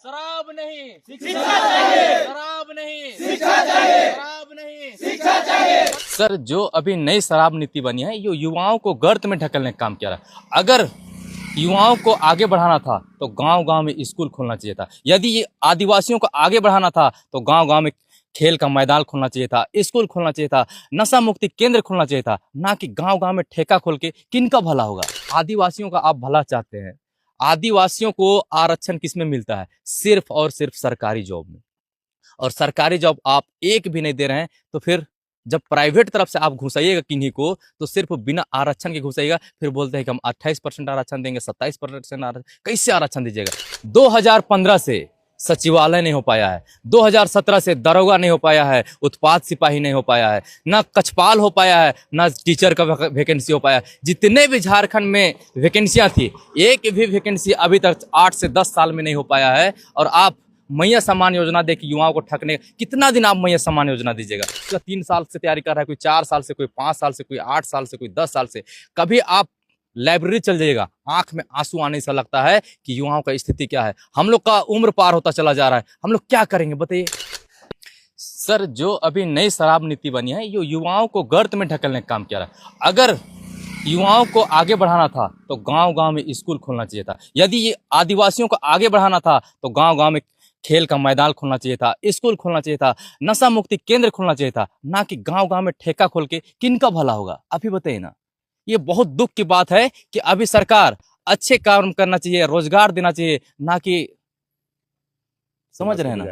शराब नहीं, शिक्षा चाहिए। शराब नहीं, शिक्षा चाहिए। शराब नहीं। शिक्षा चाहिए। सर, जो अभी नई शराब नीति बनी है, ये युवाओं को गर्त में ढकेलने का काम किया रहा है। अगर युवाओं को आगे बढ़ाना था तो गांव-गांव में स्कूल खोलना चाहिए था। यदि ये आदिवासियों को आगे बढ़ाना था तो गांव-गांव में खेल का मैदान खोलना चाहिए था, स्कूल खोलना चाहिए था, नशा मुक्ति केंद्र खोलना चाहिए था, ना कि गांव-गांव में ठेका खोल के किनका भला होगा। आदिवासियों का आप भला चाहते हैं। आदिवासियों को आरक्षण किसमें मिलता है? सिर्फ और सिर्फ सरकारी जॉब में। और सरकारी जॉब आप एक भी नहीं दे रहे हैं, तो फिर जब प्राइवेट तरफ से आप घुसाइएगा किन्हीं को, तो सिर्फ बिना आरक्षण के घुसाइएगा, फिर बोलते हैं कि हम 28% आरक्षण देंगे, 27% आरक्षण। कैसे आरक्षण दीजिएगा? 2015 से सचिवालय नहीं हो पाया है, 2017 से दरोगा नहीं हो पाया है, उत्पाद सिपाही नहीं हो पाया है, ना कछपाल हो पाया है, ना टीचर का वैकेंसी हो पाया है। जितने भी झारखंड में वैकेंसियां थी, एक भी वैकेंसी अभी तक 8 से 10 साल में नहीं हो पाया है। और आप मैया सम्मान योजना दे के युवाओं को ठगने, कितना दिन आप मैया सम्मान योजना दीजिएगा? 3 साल से तैयारी कर रहा है, कोई 4 साल से, कोई 5 साल से, कोई 8 साल से, कोई 10 साल से। कभी आप लाइब्रेरी चल जाइएगा, आंख में आंसू आने से लगता है कि युवाओं का स्थिति क्या है। हम लोग का उम्र पार होता चला जा रहा है, हम लोग क्या करेंगे बताइए? सर, जो अभी नई शराब नीति बनी है, ये युवाओं को गर्त में ढकेलने का काम किया रहा है। अगर युवाओं को आगे बढ़ाना था तो गांव-गांव में स्कूल खोलना चाहिए था। यदि ये आदिवासियों को आगे बढ़ाना था तो गांव-गांव में खेल का मैदान खोलना चाहिए था, स्कूल खोलना चाहिए था, नशा मुक्ति केंद्र खोलना चाहिए था, ना कि गांव-गांव में ठेका खोल के किनका भला होगा? आप ही बताइए ना। ये बहुत दुख की बात है कि अभी सरकार अच्छे काम करना चाहिए, रोजगार देना चाहिए, ना कि समझ रहे हैं ना,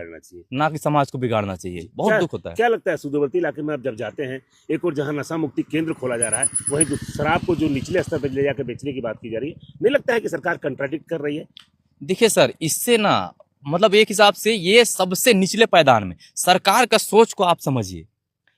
ना कि समाज को बिगाड़ना चाहिए। बहुत दुख होता है। क्या लगता है सुदूरवर्ती इलाके में आप जब जाते हैं, एक और जहां नशा मुक्ति केंद्र खोला जा रहा है, वहीं शराब को जो निचले स्तर पर ले जाकर बेचने की बात की जा रही है, नहीं लगता है कि सरकार कंट्राडिक्ट कर रही है? देखिए सर, इससे ना मतलब एक हिसाब से ये सबसे निचले पायदान में सरकार का सोच को आप समझिए।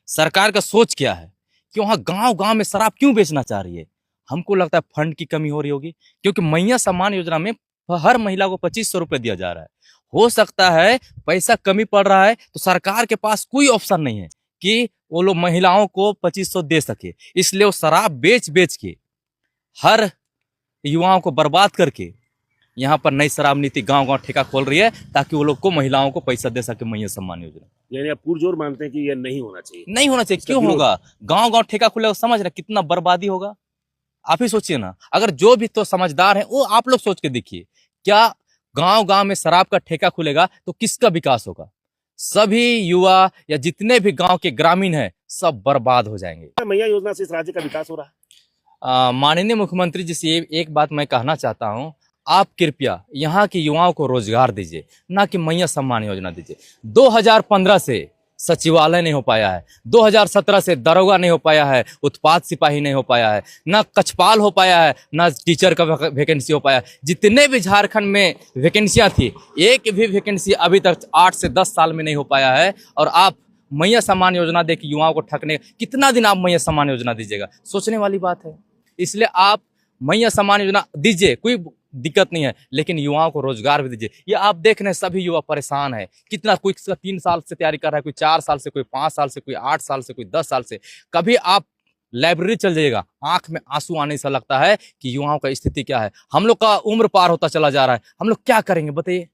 सरकार का सोच क्या है कि वहां गांव-गांव में शराब क्यों बेचना चाह रही है? हमको लगता है फंड की कमी हो रही होगी, क्योंकि मैया सम्मान योजना में हर महिला को 2500 रुपए दिया जा रहा है। हो सकता है पैसा कमी पड़ रहा है तो सरकार के पास कोई ऑप्शन नहीं है कि वो लोग महिलाओं को 2500 दे सके, इसलिए वो शराब बेच बेच के हर युवाओं को बर्बाद करके यहाँ पर नई शराब नीति गांव-गांव ठेका खोल रही है, ताकि वो लोग को महिलाओं को पैसा दे सके मैया सम्मान योजना। यानी आप पुरजोर मानते हैं कि यह नहीं होना चाहिए? नहीं होना चाहिए। क्यों होगा? गांव-गांव ठेका खुलेगा, समझ रहे कितना बर्बादी होगा? आप ही सोचिए ना। अगर जो भी तो समझदार है वो आप लोग सोच के देखिए, क्या गांव-गांव में शराब का ठेका खुलेगा तो किसका विकास होगा? सभी युवा या जितने भी गांव के ग्रामीण हैं, सब बर्बाद हो जाएंगे। मैया योजना से इस राज्य का विकास हो रहा है? माननीय मुख्यमंत्री जी से एक बात मैं कहना चाहता हूँ, आप कृपया यहाँ के युवाओं को रोजगार दीजिए, ना कि मैया सम्मान योजना दीजिए। 2015 से सचिवालय नहीं हो पाया है, 2017 से दरोगा नहीं हो पाया है, उत्पाद सिपाही नहीं हो पाया है, ना कछपाल हो पाया है, ना टीचर का वैकेंसी हो पाया है। जितने भी झारखंड में वैकेंसियां थी, एक भी वैकेंसी अभी तक 8 से 10 साल में नहीं हो पाया है। और आप मैया सम्मान योजना दे के युवाओं को ठगने, कितना दिन आप मैया सम्मान योजना दीजिएगा? सोचने वाली बात है। इसलिए आप मैया सम्मान योजना दीजिए, कोई दिक्कत नहीं है, लेकिन युवाओं को रोजगार भी दीजिए। ये आप देख रहे हैं सभी युवा परेशान है, कितना कोई 3 साल से तैयारी कर रहा है, कोई 4 साल से, कोई 5 साल से, कोई 8 साल से, कोई 10 साल से। कभी आप लाइब्रेरी चल जाइएगा, आंख में आंसू आने से लगता है कि युवाओं का स्थिति क्या है। हम लोग का उम्र पार होता चला जा रहा है, हम लोग क्या करेंगे बताइए?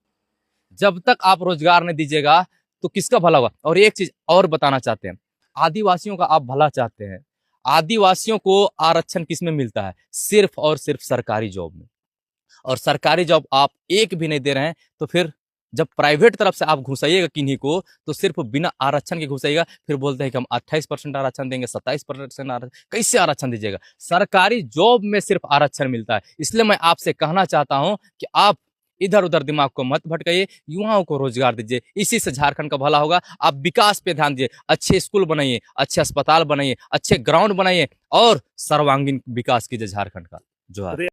जब तक आप रोजगार नहीं दीजिएगा तो किसका भला होगा? और एक चीज और बताना चाहते हैं, आदिवासियों का आप भला चाहते हैं। आदिवासियों को आरक्षण किसमें मिलता है? सिर्फ और सिर्फ सरकारी जॉब में। और सरकारी जॉब आप एक भी नहीं दे रहे हैं, तो फिर जब प्राइवेट तरफ से आप घुसाइएगा किन्हीं को, तो सिर्फ बिना आरक्षण के घुसाइएगा, फिर बोलते हैं कि हम 28% आरक्षण देंगे, 27% आरक्षण। कैसे आरक्षण दीजिएगा? सरकारी जॉब में सिर्फ आरक्षण मिलता है। इसलिए मैं आपसे कहना चाहता हूं कि आप इधर उधर दिमाग को मत भटकाइए, युवाओं को रोजगार दीजिए, इसी से झारखंड का भला होगा। आप विकास पे ध्यान दीजिए, अच्छे स्कूल बनाइए, अच्छे अस्पताल बनाइए, अच्छे ग्राउंड बनाइए और सर्वांगीण विकास कीजिए झारखंड का। जोहार।